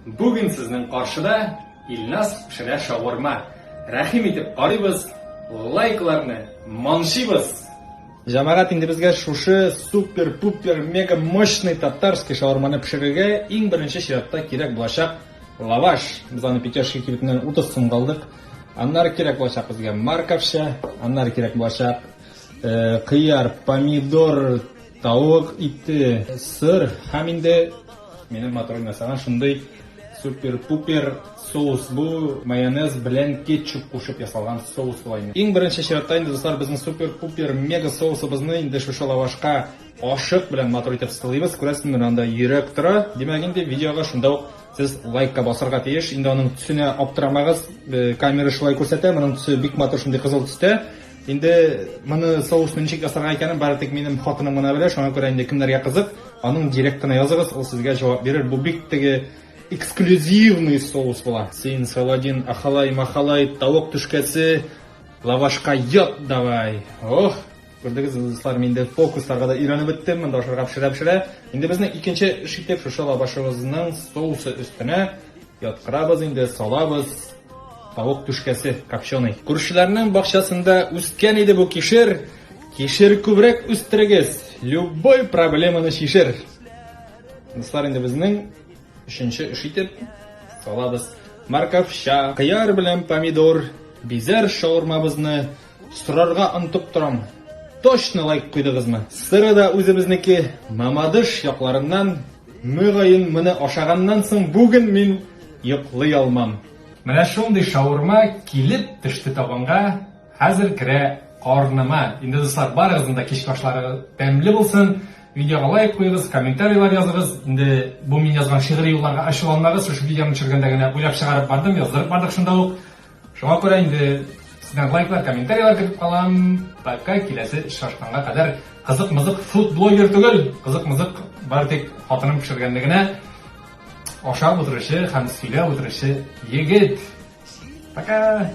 Бүгін сіздің қаршыда Илназ пішірә шаурма. Рәхим етіп қарайбыз, лайкларны маншибыз. Жамағат, инде безгә шушы супер-пупер мега мощный татарский шаурманы пешерергә иң беренче чиратта кирәк булачак лаваш. Без аны печешки кибетеннән 30 сум алдык. Аннары кирәк булачак безгә марковча, аннары кирәк булачак кыяр, помидор, тавык ите, сыр һәм инде минем моторым ясаган шундый супер-пупер соус. Бу майонез белән кетчуп кушып ясалган соус була. Иң беренче чиратта инде дуслар безнең супер-пупер мега соусыбызны инде шушы лавашка ашык белән матур итеп сылыйбыз. Күрәсезме, анда йөрәк тора. Димәк, инде видеога шунда ук сез лайкка басарга тиеш. Инде аның төсенә аптырамагыз. Камера шулай күрсәтә, моның төсе бик матур, шундый кызыл төстә. Инде моны соусны ничек ясарга икәнен бары тик минем хатыным гына белә. Шуңа күрә инде кемнәргә кызык, аның директорына языгыз, ул сезгә җавап бирер. Бу бик теге эксклюзивный соус була. Син Саладин, ахалай-махалай, тавык түшкәсе, лавашка ят давай. Ох, күрдегез дуслар, минде фокусларга да өйрәнеп беттем, монда ашарга пешерә. Инде безнең икенче эш итеп шушы лавашыбызның соусы өстенә яткырабыз, инде салабыз. Тавык түшкәсе копченый. Күршеләрнең бакчасында үскән иде бу кишер. Кишер күбрәк үстерегез. Любой проблеманы чишер. Дуслар, инде безнең өченче эш итеп салабыз марковча, кыяр белән помидор, бизәр шаурмабызны сорарга онытып торам. Точно лайк куйдыгызмы? Сыры да үзебезнеке, Мамадыш якларыннан. Мөгаен моны ашаганнан соң бүген мин йоклый алмам. Менә шундый шаурма килеп төште табанга, хәзер керә карныма. Инде дуслар, барыгызның да кичке ашлары тәмле булсын. Видеога лайк куйгыз, комментарийлар языгыз. Инде бу мин язган шигъри юлларга ачуланмагыз. Шушы видеоны төшергәндә генә уйлап чыгарып бардым, яздырып бардык шунда ук. Шуңа күрә инде сезнең лайклар, комментарийлар көтеп калам. Пока киләсе шашканга кадәр кызык-мызык фуд блогер түгел. Кызык-мызык бары тик хатыным пешергәндә генә ашап утырышы һәм сөйләп утырышы егет. Пока.